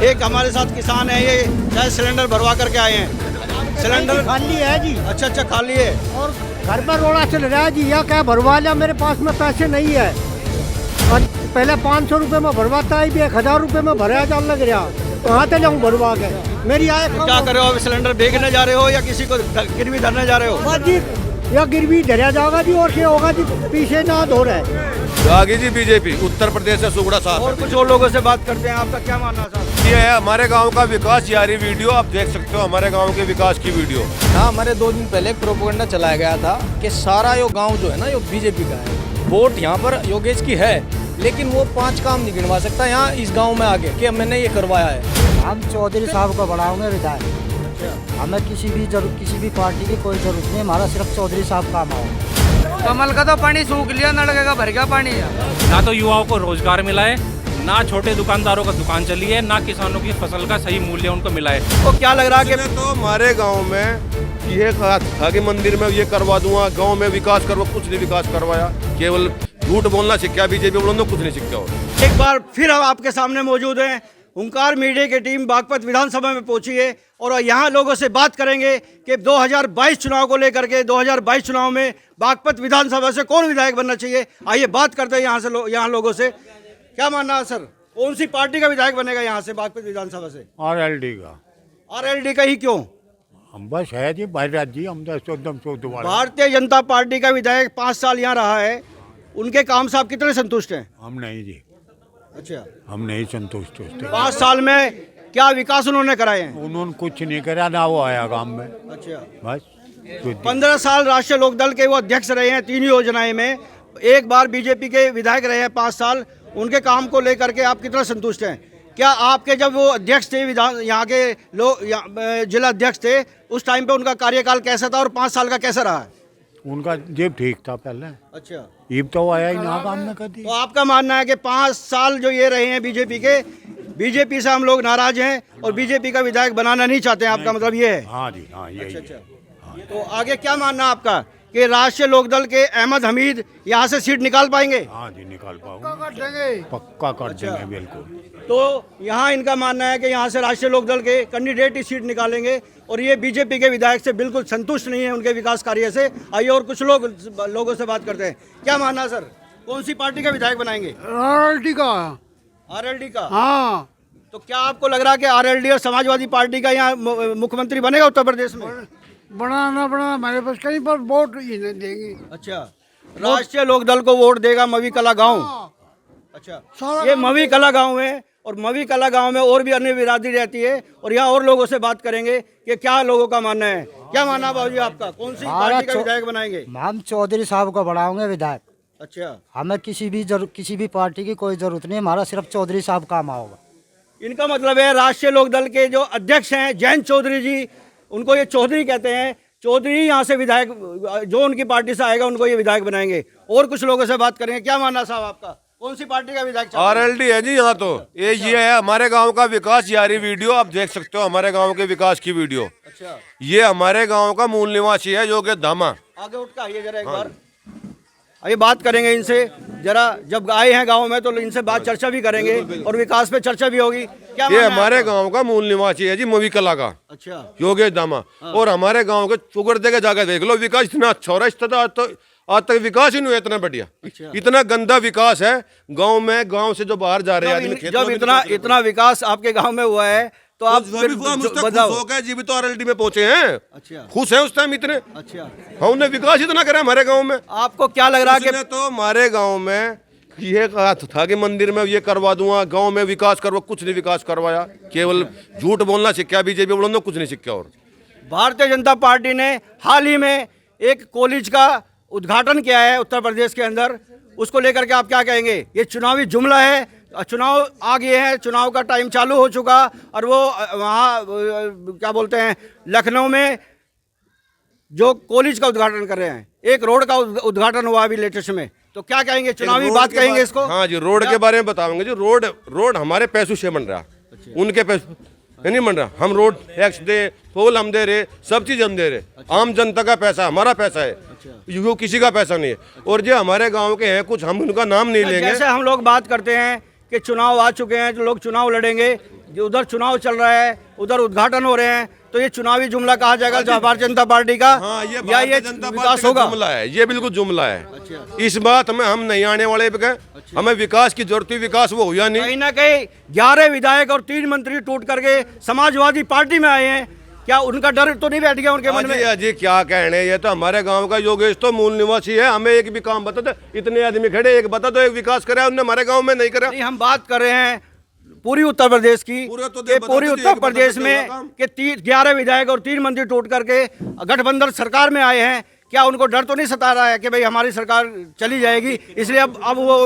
एक हमारे साथ किसान है, ये शायद सिलेंडर भरवा करके आए हैं। सिलेंडर खाली है जी। अच्छा खाली है। और घर पर रोड़ा चल रहा है जी, या क्या भरवा लिया, मेरे पास में पैसे नहीं है। और पहले 500 रुपये में भरवाता है, भी 1000 रुपये में भरा जाल लग रहा, कहाँ से जाऊँ भरवा के। मेरी आय क्या कर रहे हो? अभी सिलेंडर बेचने जा रहे हो या किसी को गिरवी धरने जा रहे हो? जी, या गिरवी धरा जाएगा जी, और क्या होगा जी, पीछे ना धो रहे आगे जी बीजेपी उत्तर प्रदेश से सुगड़ा साहब। और कुछ और लोगों से बात करते हैं, आपका क्या मानना है साहब? ये है हमारे गांव का विकास, यारी वीडियो आप देख सकते हो, हमारे गांव के विकास की वीडियो। हाँ, हमारे 2 दिन पहले एक प्रोपेगेंडा चलाया गया था कि सारा यो गांव जो है ना, यो बीजेपी का है। वोट यहाँ पर योगेश की है, लेकिन वो 5 काम नहीं गिनवा सकता यहाँ इस गांव में आगे कि मैंने ये करवाया है। हम चौधरी साहब को बढ़ाओगे विधायक। हमें किसी भी पार्टी की कोई जरूरत नहीं, हमारा सिर्फ चौधरी साहब काम आओ। कमल का तो पानी सूख लिया, नलके का भर गया पानी। ना तो युवाओं को रोजगार मिला है, ना छोटे दुकानदारों का दुकान चली है, ना किसानों की फसल का सही मूल्य उनको मिला है। तो क्या लग रहा है कि तो हमारे गांव में ये कहा था कि मंदिर में ये करवा दूंगा, गांव में विकास करवा, कुछ नहीं विकास करवाया, केवल झूठ बोलना सीखा बीजेपी वालों ने, कुछ नहीं सीखा। और एक बार फिर हम आपके सामने मौजूद हैं। ओंकार मीडिया की टीम बागपत विधानसभा में पहुंची है और यहाँ लोगों से बात करेंगे कि 2022 चुनाव को लेकर के 2022 चुनाव में बागपत विधानसभा से कौन विधायक बनना चाहिए। आइए बात करते हैं यहाँ लोगों से। क्या मानना है सर, कौन सी पार्टी का विधायक बनेगा यहाँ से बागपत विधानसभा से? आरएलडी का। आरएलडी का ही क्यों? हम बस है जी भारत जी, हम तो एकदम भारतीय जनता पार्टी का विधायक 5 साल यहाँ रहा है, उनके काम से आप कितने संतुष्ट हैं? हम नहीं जी। अच्छा, हम नहीं संतुष्ट होते। 5 साल में क्या विकास उन्होंने कराए हैं? उन्होंने कुछ नहीं करा, ना वो आया काम में। अच्छा, बस 15 साल राष्ट्रीय लोकदल के वो अध्यक्ष रहे हैं 3 योजनाएं में, एक बार बीजेपी के विधायक रहे हैं 5 साल। उनके काम को लेकर के आप कितना संतुष्ट हैं? क्या आपके जब वो अध्यक्ष थे, यहाँ के लोग जिला अध्यक्ष थे, उस टाइम पे उनका कार्यकाल कैसा था और 5 साल का कैसा रहा है? उनका जेब ठीक था पहले। अच्छा, ईब तो आया ही ना काम में कभी। तो आपका मानना है कि 5 साल जो ये रहे हैं बीजेपी के, बीजेपी से हम लोग नाराज हैं और बीजेपी का विधायक बनाना नहीं चाहते हैं, आपका मतलब ये है? हाँ जी, हाँ यही। अच्छा। तो आगे क्या मानना है आपका कि राष्ट्रीय लोकदल के अहमद हमीद यहाँ से सीट निकाल पाएंगे? हाँ जी, निकाल पाऊंगे, पक्का कर देंगे बिल्कुल। तो यहाँ इनका मानना है कि यहाँ से राष्ट्रीय लोकदल के कैंडिडेट ही सीट निकालेंगे और ये बीजेपी के विधायक से बिल्कुल संतुष्ट नहीं है उनके विकास कार्य से। आइए और कुछ लोगों से बात करते हैं। क्या मानना है सर, कौन सी पार्टी का विधायक बनाएंगे? आरएलडी का। आरएलडी का? हाँ। तो क्या आपको लग रहा है कि आरएलडी और समाजवादी पार्टी का यहाँ मुख्यमंत्री बनेगा उत्तर प्रदेश में? बनाना हमारे पास कहीं पर वोट ही नहीं देंगे। अच्छा, राष्ट्रीय लोकदल को वोट देगा मवी कला गाँव। अच्छा, ये मवी कला गाँव है और मवी कला गांव में और भी अन्य बिरादरी रहती है और यहाँ और लोगों से बात करेंगे कि क्या लोगों का मानना है। क्या मानना है बाबूजी आपका, कौन सी पार्टी का विधायक बनाएंगे? हम चौधरी साहब को बढ़ाओगे विधायक। अच्छा, हमें किसी भी पार्टी की कोई जरूरत नहीं, हमारा सिर्फ चौधरी साहब काम आओगा। इनका मतलब है राष्ट्रीय लोकदल के जो अध्यक्ष हैं जयंत चौधरी जी, उनको ये चौधरी कहते हैं, चौधरी यहाँ से विधायक जो उनकी पार्टी से आएगा उनको ये विधायक बनाएंगे। और कुछ लोगों से बात करेंगे। क्या मानना साहब आपका, कौन सी पार्टी का विधायक? आरएलडी है जी यहाँ तो। ये है हमारे गांव का विकास, यारी वीडियो आप देख सकते हो, हमारे गांव के विकास की वीडियो। अच्छा, ये हमारे गांव का मूल निवासी है योगेश धामा। आगे उठ के आइए जरा एक बार, आइए बात करेंगे इनसे जरा। जब आए हैं गांव में तो इनसे बात चर्चा भी करेंगे और विकास पे चर्चा भी होगी। क्या ये हमारे गांव का मूल निवासी है जी मवी कला का। अच्छा, योगेश धामा। और हमारे गांव के चुगड़दे के जाकर देख लो, विकास इतना अच्छा हो रहा है, आज तक विकास ही नहीं हुआ इतना बढ़िया। अच्छा। इतना गंदा विकास है गांव में, गांव से जो बाहर जा रहे हैं जब इतना विकास आपके गांव में हुआ है तो आप बताओ जी भी तो आरएलडी में पहुंचे हैं। अच्छा, खुश हैं उस टाइम इतने। अच्छा, हमने विकास इतना करा हमारे गांव में। आपको क्या लग रहा है कि तो हमारे गांव में ये कहा था कि मंदिर में ये करवा दूंगा, गांव में विकास करवा, कुछ नहीं विकास करवाया, केवल झूठ बोलना सीखा बीजेपी वालों ने, कुछ नहीं सीखा। और भारतीय जनता पार्टी ने हाल ही में एक कॉलेज का उद्घाटन किया है उत्तर प्रदेश के अंदर, उसको लेकर के आप क्या कहेंगे? ये चुनावी जुमला है, चुनाव आ गए हैं, चुनाव का टाइम चालू हो चुका और वो वहाँ क्या बोलते हैं लखनऊ में जो कॉलेज का उद्घाटन कर रहे हैं, एक रोड का उद्घाटन हुआ अभी लेटेस्ट में, तो क्या कहेंगे? चुनावी बात कहेंगे इसको? हाँ जी, रोड के बारे में बताएंगे जी। रोड हमारे पैसों से बन रहा, उनके पैसों नहीं बन रहा। हम रोड टैक्स दे, टोल हम दे रहे, सब चीज हम दे रहे। आम जनता का पैसा हमारा पैसा है, वो किसी का पैसा नहीं है। और जो हमारे गांव के हैं कुछ, हम उनका नाम नहीं लेंगे। जैसे हम लोग बात करते हैं कि चुनाव आ चुके हैं, जो लोग चुनाव लड़ेंगे, जो उधर चुनाव चल रहा है, उधर उद्घाटन हो रहे हैं, तो ये चुनावी जुमला कहा जाएगा जो भारतीय जनता पार्टी का, हाँ, ये या भारतीय ये जनता विकास पार्टी का होगा? जुमला है, ये बिल्कुल जुमला है। अच्छा। इस बात में हम नहीं आने वाले पे हमें विकास की जरूरत, विकास वो हुआ नहीं। कहीं ना कहीं 11 विधायक और 3 मंत्री टूट करके समाजवादी पार्टी में आए हैं, क्या उनका डर तो नहीं बैठ गया उनके मन में? अजी क्या कहने, ये तो हमारे गांव का योगेश तो मूल निवासी है, हमें एक भी काम बता दो, इतने आदमी खड़े, एक बता दो एक विकास करा उन्होंने हमारे गांव में नहीं करा। नहीं, हम बात कर रहे हैं पूरी उत्तर प्रदेश की, पूरी उत्तर प्रदेश में कि 11 विधायक और 3 मंत्री टूट करके गठबंधन सरकार में आए हैं, क्या उनको डर तो नहीं सता रहा है कि भाई हमारी सरकार चली जाएगी, इसलिए अब वो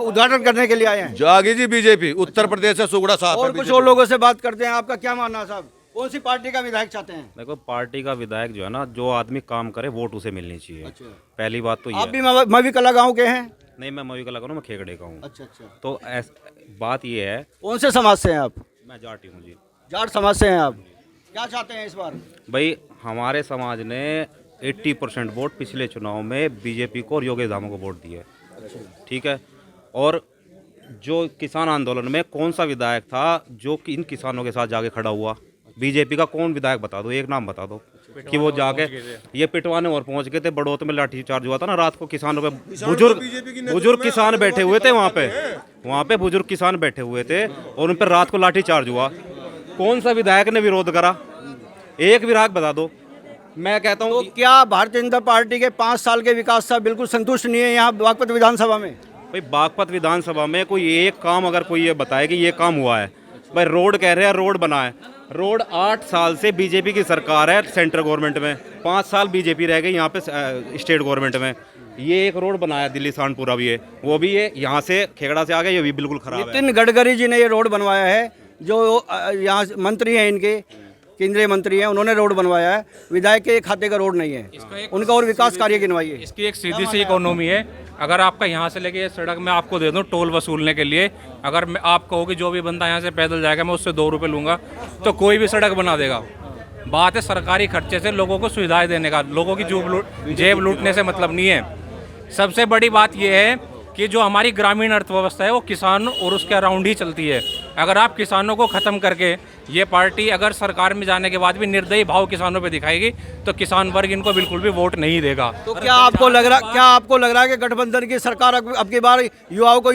उद्घाटन करने के लिए आए हैं? जागी जी बीजेपी उत्तर प्रदेश से सुगड़ा साहब। और कुछ और लोगों से बात करते हैं, आपका क्या मानना है साहब? कौन सी पार्टी का विधायक चाहते हैं? देखो, पार्टी का विधायक जो है ना, जो आदमी काम करे वोट उसे मिलनी चाहिए। अच्छा। पहली बात तो ये आप भी मवी कला गाँव के हैं? नहीं, मैं मवी कला मैं खेगड़े का हूँ। अच्छा अच्छा। तो बात ये है, कौन से समाज से हैं आप? मैं जाटी हूँ जी। जाट समाज से हैं आप, क्या चाहते हैं इस बार? भाई हमारे समाज ने 80% वोट पिछले चुनाव में बीजेपी को और योगेश धामो को वोट दिए। ठीक है, और जो किसान आंदोलन में कौन सा विधायक था जो कि इन किसानों के साथ जाके खड़ा हुआ? बीजेपी का कौन विधायक बता दो, एक नाम बता दो कि वो जाके ये पिटवाने और पहुंच गए थे। बड़ौत में लाठीचार्ज हुआ था ना रात को, किसानों पे बुजुर्ग किसान बैठे हुए थे वहाँ पे बुजुर्ग किसान बैठे हुए थे और उन पर रात को लाठीचार्ज हुआ। कौन सा विधायक ने विरोध करा? एक विधायक बता दो। मैं कहता हूँ, तो क्या भारतीय जनता पार्टी के 5 साल के विकास से बिल्कुल संतुष्ट नहीं है यहाँ बागपत विधानसभा में? भाई बागपत विधानसभा में कोई एक काम अगर कोई ये बताए कि ये काम हुआ है, भाई रोड कह रहे हैं रोड बना है, रोड 8 साल से बीजेपी की सरकार है सेंट्रल गवर्नमेंट में, 5 साल बीजेपी रह गई यहाँ पे स्टेट गवर्नमेंट में। ये एक रोड बनाया दिल्ली सानपुरा भी है, वो भी ये यहाँ से खेगड़ा से आ गया, ये भी बिल्कुल खराब है। नितिन गडकरी जी ने ये रोड बनवाया है, जो यहाँ मंत्री हैं इनके, केंद्रीय मंत्री हैं, उन्होंने रोड बनवाया है, विधायक के खाते का रोड नहीं है उनका, और विकास कार्य गिनवाइए। इसकी एक सीधी सी इकोनॉमी है। अगर आपका यहाँ से लेके ये सड़क मैं आपको दे दूँ टोल वसूलने के लिए, अगर मैं आप कहो कि जो भी बंदा यहाँ से पैदल जाएगा मैं उससे 2 रुपये लूँगा, तो कोई भी सड़क बना देगा। बात है सरकारी खर्चे से लोगों को सुविधाएं देने का, लोगों की जेब लूटने से मतलब नहीं है। सबसे बड़ी बात यह है कि जो हमारी ग्रामीण अर्थव्यवस्था है वो किसान और उसके अराउंड ही चलती है। अगर आप किसानों को ख़त्म करके ये पार्टी अगर सरकार में जाने के बाद भी निर्दयी भाव किसानों पे दिखाएगी तो किसान वर्ग इनको बिल्कुल भी वोट नहीं देगा। तो क्या आपको लग रहा है कि गठबंधन की सरकार अब की बार युवाओं को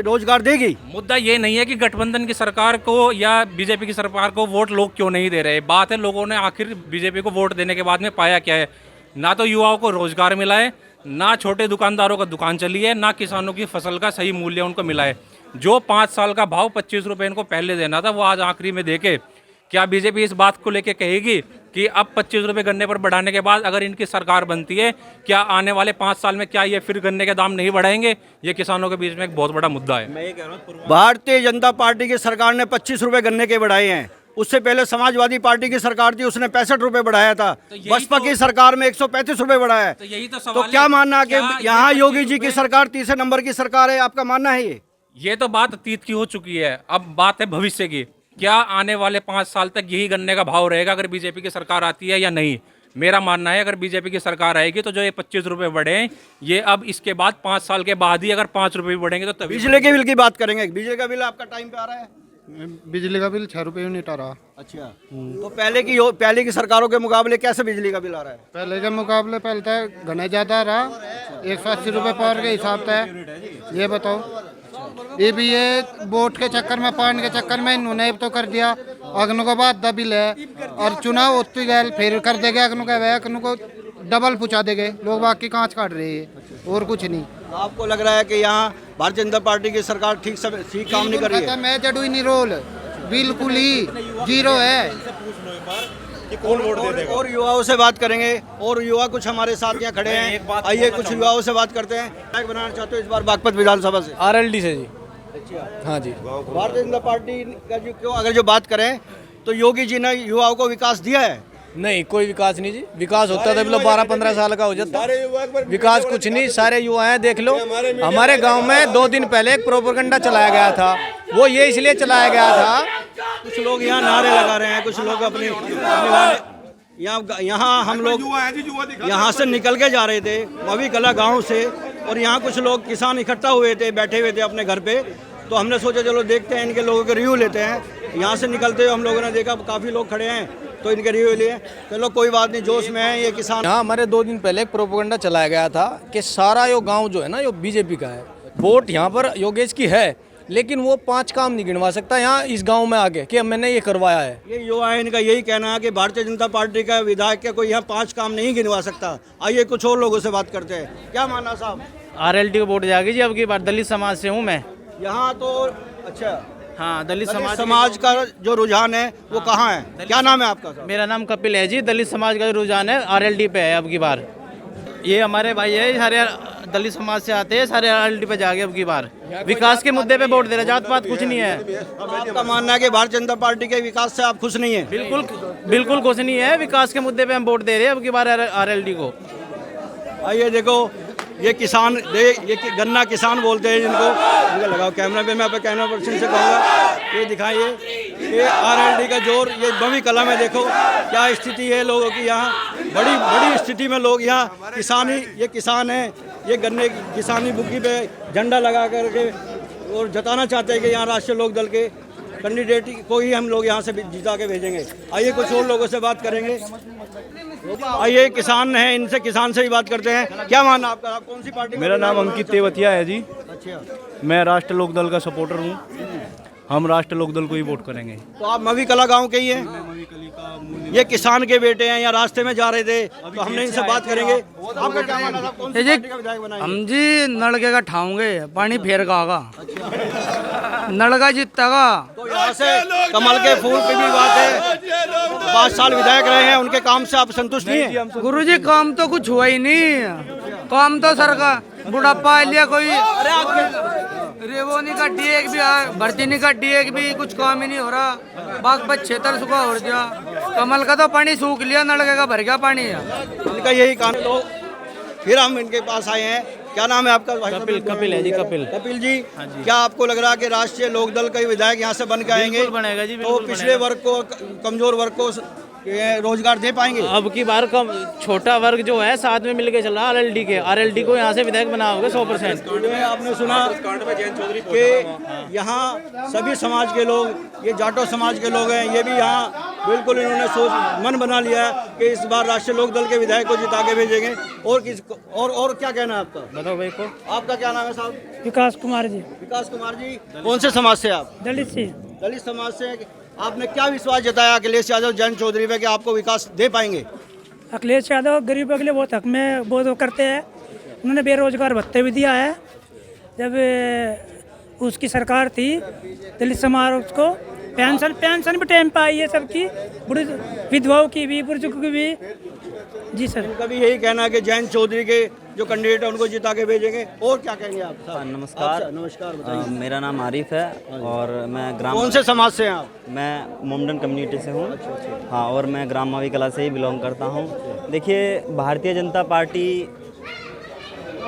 रोजगार देगी? मुद्दा ये नहीं है कि गठबंधन की सरकार को या बीजेपी की सरकार को वोट लोग क्यों नहीं दे रहे, बात है लोगों ने आखिर बीजेपी को वोट देने के बाद में पाया क्या है? ना तो युवाओं को रोजगार मिला है, ना छोटे दुकानदारों का दुकान चली है, ना किसानों की फसल का सही मूल्य उनको मिला है। जो 5 साल का भाव 25 रुपये इनको पहले देना था वो आज आखिरी में देके, क्या बीजेपी इस बात को लेके कहेगी कि अब 25 रुपये गन्ने पर बढ़ाने के बाद अगर इनकी सरकार बनती है, क्या आने वाले 5 साल में क्या ये फिर गन्ने के दाम नहीं बढ़ाएंगे? ये किसानों के बीच में एक बहुत बड़ा मुद्दा है। भारतीय जनता पार्टी की सरकार ने 25 रुपये गन्ने के बढ़ाए हैं, उससे पहले समाजवादी पार्टी की सरकार थी उसने 65 रुपये बढ़ाया था, बसपा की सरकार में 135 रुपये बढ़ाया है। तो यही तो तो क्या मानना है कि यहाँ योगी जी की सरकार तीसरे नंबर की सरकार है, आपका मानना है? ये तो बात अतीत की हो चुकी है, अब बात है भविष्य की। क्या आने वाले 5 साल तक यही गन्ने का भाव रहेगा अगर बीजेपी की सरकार आती है या नहीं? मेरा मानना है अगर बीजेपी की सरकार आएगी तो जो ये 25 रुपये बढ़े, ये अब इसके बाद 5 साल के बाद ही अगर 5 रुपये भी बढ़ेंगे तो तभी। बिजली के बिल की बात करेंगे, बिजली का बिल आपका टाइम पे आ रहा है? बिजली का बिल 6 रुपये यूनिट आ रहा। अच्छा, तो पहले की सरकारों के मुकाबले कैसे बिजली का बिल आ रहा है? पहले के मुकाबले पहले तो घना ज़्यादा रहा, 180 रुपये पावर के हिसाब से। ये बताओ, ये भी ये वोट के चक्कर में, पानी के चक्कर में इन्होंने तो कर दिया। अगनों को बाद बिल है और चुनाव होती गए फिर कर देगा, अगनों का वह अगनों को डबल पूछा देंगे लोग, बाकी कांच काट रहे हैं और कुछ नहीं। आपको लग रहा है कि यहाँ भारतीय जनता पार्टी की सरकार ठीक काम नहीं कर रही है? मैं जडू ही नहीं रोल, बिल्कुल ही जीरो है। कौन वोट दे देगा? और युवाओं से बात करेंगे, और युवा कुछ हमारे साथ यहाँ खड़े हैं, आइए कुछ युवाओं से बात करते हैं। क्या बनाना चाहते हो इस बार बागपत विधानसभा से? RLD से जी। हाँ जी। भारतीय जनता पार्टी का अगर जो बात करें तो योगी जी ने युवाओं को विकास दिया है? नहीं, कोई विकास नहीं जी। विकास होता तो 12-15 साल का हो जाता, विकास कुछ नहीं। सारे युवा हैं, देख लो हमारे गांव में 2 दिन पहले एक प्रोपेगेंडा चलाया गया था, वो ये इसलिए चलाया गया था, कुछ लोग यहाँ नारे लगा रहे हैं, कुछ लोग अपने यहाँ हम लोग यहाँ से निकल के जा रहे थे मवी कला गाँव से, और यहाँ कुछ लोग किसान इकट्ठा हुए थे, बैठे हुए थे अपने घर पे, तो हमने सोचा चलो देखते हैं इनके लोगों के रिव्यू लेते हैं। यहाँ से निकलते हुए हम लोगों ने देखा काफ़ी लोग खड़े हैं, तो इनके रिव्यू लिए। चलो कोई बात नहीं, जोश में है ये किसान। यहाँ हमारे 2 दिन पहले एक प्रोपेगेंडा चलाया गया था कि सारा यो गांव जो है ना, यो बीजेपी का है। वोट यहाँ पर योगेश की है, लेकिन वो 5 काम नहीं गिनवा सकता यहाँ इस गांव में आके कि मैंने ये करवाया है। ये युवा है, इनका यही कहना है कि भारतीय जनता पार्टी का विधायक के कोई यहाँ 5 काम नहीं गिनवा सकता। आइए कुछ और लोगों से बात करते हैं। क्या मानना साहब? RLD को वोट जाएगी जी। अब की बार दलित समाज से हूँ मैं। यहाँ तो अच्छा, हाँ, दलित समाज का जो रुझान है वो कहाँ है? क्या नाम है आपका? मेरा नाम कपिल है जी। दलित समाज का जो रुझान है RLD पे है अब की बार। ये हमारे भाई है, सारे दलित समाज से आते हैं, सारे RLD पे जाके अब की बार विकास के मुद्दे पे वोट दे रहे। जात पात कुछ नहीं है। आपका मानना है कि भारतीय जनता पार्टी के विकास से आप खुश नहीं है? बिल्कुल कुछ नहीं है। विकास के मुद्दे पे हम वोट दे रहे हैं अब की बार RLD को। आइए देखो, ये किसान, ये गन्ना किसान बोलते हैं जिनको, इनको लगाओ कैमरा पे, मैं अपने कैमरा पर्सन से कहूँगा ये दिखाइए। ये RLD का जोर, ये बवी कला में देखो क्या स्थिति है लोगों की। यहाँ बड़ी स्थिति में लोग यहाँ किसानी, ये किसान है, ये गन्ने की किसानी बुग्गी पे झंडा लगा करके और जताना चाहते हैं कि यहाँ राष्ट्रीय लोक दल के कैंडिडेट को ही हम लोग यहाँ से जिता के भेजेंगे। आइए कुछ और लोगों से बात करेंगे। आइए किसान हैं, इनसे किसान से भी बात करते हैं। क्या मानना आपका? आप कौन सी पार्टी? मेरा नाम अंकित तेवतिया है जी। अच्छा, मैं राष्ट्रीय लोकदल का सपोर्टर हूँ। हम राष्ट्रीय लोकदल को ही वोट करेंगे। तो आप मवी कला गांव के ही हैं? ये किसान के बेटे हैं, या रास्ते में जा रहे थे तो हमने इनसे बात करेंगे। आपका क्या मानना था? कौन सी पार्टी का विधायक बनाएंगे? हम जी नलके का ठाऊंगे, पानी फेर का आगा, नलका जीतेगा। तो यहाँ से कमल के फूल की भी बात है। 5 साल विधायक रहे हैं, उनके काम से आप संतुष्ट नहीं है? गुरुजी काम तो कुछ हुआ ही नहीं। काम तो सरकार बुढ़ापा लिया, कोई रेवो नहीं कटी, एक भी भर्ती नहीं कटी, एक भी कुछ काम ही नहीं हो रहा। बाग पर 76 सूखा हो दिया। कमल का तो पानी सूख लिया, नलके का भर गया पानी। इनका यही काम। तो फिर हम इनके पास आए हैं। क्या नाम है आपका? कपिल है जी। कपिल जी, क्या आपको लग रहा है कि राष्ट्रीय लोकदल का विधायक यहाँ से बन के आएंगे बनेगा जी। तो पिछले वर्ग को, कमजोर वर्ग को रोजगार दे पाएंगे? अब की बार कम छोटा वर्ग जो है साथ में मिलके चल रहा है RLD के। RLD को यहाँ से विधायक बना होगा 100%। आपने सुना कि यहाँ सभी समाज के लोग, ये जाटो समाज के लोग हैं, ये भी यहाँ बिल्कुल इन्होंने मन बना लिया है कि इस बार राष्ट्रीय लोक दल के विधायक को जिता के भेजेंगे। और क्या कहना है आपका? बताओ भाई को। आपका क्या नाम है साहब? विकास कुमार जी। विकास कुमार जी, कौन से समाज से आप? दलित से। दलित समाज से। आपने क्या विश्वास जताया अखिलेश यादव, जयंत चौधरी पे कि आपको विकास दे पाएंगे? अखिलेश यादव गरीबों के लिए बहुत हक में बहुत वो करते हैं। उन्होंने बेरोजगार भत्ते भी दिया है। जब उसकी सरकार थी, दलित समाज को पेंशन भी टाइम पे आई है सबकी, बुढ़े विधवाओं की भी, बुजुर्ग की भी। जी सर। उनका भी यही कहना है कि जयंत चौधरी के जो कैंडिडेट है उनको जिता के भेजेंगे। और क्या कहेंगे आप? नमस्कार। नमस्कार, बताइए। मेरा नाम आरिफ है और मैं ग्राम, कौन से समाज से हैं आप? मैं मोमडन कम्युनिटी से हूँ। हाँ, और मैं ग्राम मावी कला से ही बिलोंग करता हूँ। देखिए, भारतीय जनता पार्टी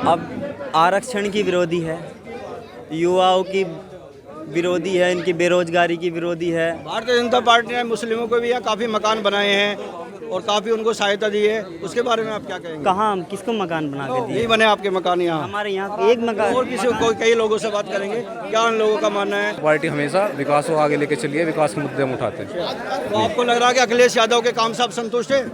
अब आरक्षण की विरोधी है, युवाओं की विरोधी है, इनकी बेरोजगारी की विरोधी है। भारतीय जनता पार्टी ने मुस्लिमों को भी यहाँ काफ़ी मकान बनाए हैं और काफ़ी उनको सहायता दी है, उसके बारे में आप क्या कहेंगे? कहाँ, किसको मकान बना के दिए? नहीं बने आपके मकान यहाँ? हमारे यहाँ एक मकान। और किसी को, कई लोगों से बात करेंगे, क्या उन लोगों का मानना है? पार्टी हमेशा विकास को आगे लेके चलिए, विकास के मुद्दे हम उठाते हैं। तो आपको लग रहा है कि अखिलेश यादव के काम से आप संतुष्ट हैं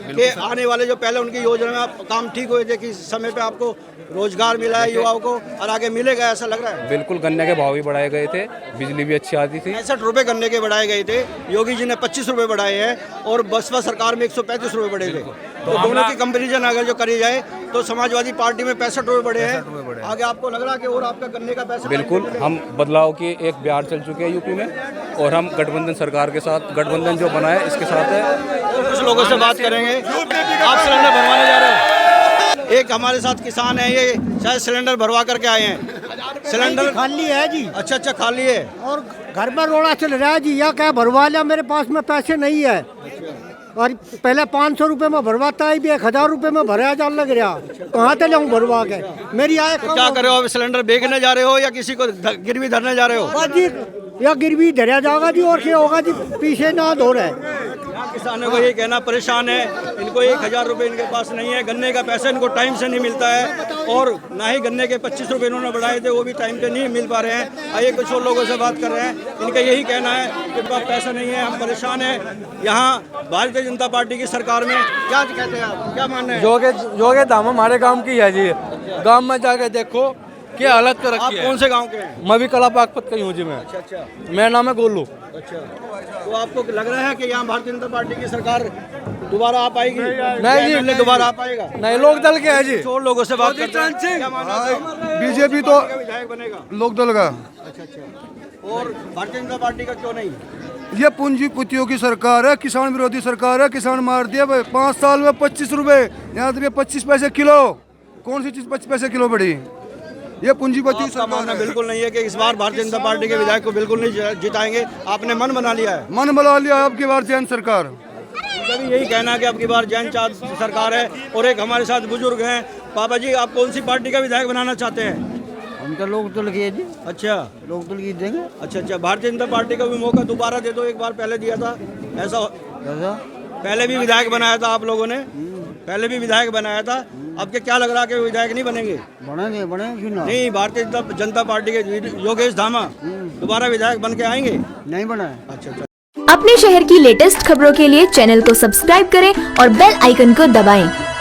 कि आने वाले जो पहले उनकी योजना में आप काम ठीक हुए थे कि समय पे आपको रोजगार मिला है युवाओं को और आगे मिलेगा, ऐसा लग रहा है? बिल्कुल, गन्ने के भाव भी बढ़ाए गए थे, बिजली भी अच्छी आती थी। 65 रुपये गन्ने के बढ़ाए गए थे, योगी जी ने 25 रुपये बढ़ाए हैं और बसपा सरकार में 135 रुपये बढ़े थे। तो दोनों की कंपेरिजन अगर जो करी जाए तो समाजवादी पार्टी में 65 रुपये बढ़े हैं। आगे आपको लग रहा है कि और आपका गन्ने का पैसा? बिल्कुल, हम बदलाव की एक बिहार चल चुके हैं यूपी में, और हम गठबंधन सरकार के साथ, गठबंधन जो बना है इसके साथ है। और कुछ लोगों से बात करेंगे। आप सिलेंडर भरवाने जा रहे हो? एक हमारे साथ किसान है, ये शायद सिलेंडर भरवा करके आए हैं। सिलेंडर खाली है जी। अच्छा, खाली है और घर में रोड़ा चल रहा है जी। या क्या भरवा लिया, मेरे पास में पैसे नहीं है। और पहले 500 रुपये में भरवाता है, भी 1000 रुपये में भरा जाल लग रहा। कहाँ से लाऊं भरवा के? मेरी आय तो क्या कर रहे हो? अब सिलेंडर बेचने जा रहे हो या किसी को गिरवी धरने जा रहे हो? जी, या गिरवी धरा जाएगा जी, और क्या होगा जी? पीछे ना दो रहे। किसानों को ये कहना परेशान है, इनको 1000 रुपये इनके पास नहीं है, गन्ने का पैसा इनको टाइम से नहीं मिलता है, और ना ही गन्ने के 25 रुपये इन्होंने बढ़ाए थे, वो भी टाइम पे नहीं मिल पा रहे हैं। आइए कुछ और लोगों से बात कर रहे हैं, इनका यही कहना है कि इनके पास पैसा नहीं है, हम परेशान हैं। यहाँ भारतीय जनता पार्टी की सरकार में क्या कहते हैं आप, क्या मानना है? जो के दाम हमारे गांव की है जी, गांव में जाके देखो क्या हालत कर आप रखी है। कौन से गांव के हैं? मैं भी कला बागपत का ही हूँ जी मैं। अच्छा, मेरा नाम है गोलू। अच्छा, तो आपको लग रहा है कि यहाँ भारतीय जनता पार्टी की सरकार दोबारा आ पाएगी? नहीं जी, दोबारा आ पाएगा नहीं, लोक दल के है जी। और लोगों से बात करते हैं, क्या मानना है? बीजेपी तो विधायक बनेगा। लोकदल का, अच्छा, और भारतीय जनता पार्टी का क्यों नहीं? ये पूंजीपतियों की सरकार है, किसान विरोधी सरकार है। किसान मार दिया 5 साल में 25 रुपए, यहाँ तो 25 पैसे किलो। कौन सी चीज 25 पैसे किलो बढ़ी? ये पूंजीपति आपका मानना बिल्कुल नहीं है कि इस बार भारतीय जनता पार्टी के विधायक को बिल्कुल नहीं जिताएंगे, आपने मन बना लिया है? मन बना लिया अब की बार जैन सरकार। उनका भी यही कहना है कि अब की बार जैन सरकार है। और एक हमारे साथ बुजुर्ग हैं। पापा जी, आप कौन सी पार्टी का विधायक बनाना चाहते हैं? हम तो लोकदल की है जी, अच्छा, लोकदल की देंगे। अच्छा, भारतीय जनता पार्टी का भी मौका दोबारा दे दो, एक बार पहले दिया था ऐसा, पहले भी विधायक बनाया था आप लोगों ने, पहले भी विधायक बनाया था, अब के क्या लग रहा है कि विधायक नहीं बनेंगे? बनेंगे क्यों ना? नहीं, भारतीय जनता पार्टी के योगेश धामा दोबारा विधायक बन के आएंगे? नहीं बनाए। अच्छा, अपने शहर की लेटेस्ट खबरों के लिए चैनल को सब्सक्राइब करें और बेल आइकन को दबाएं।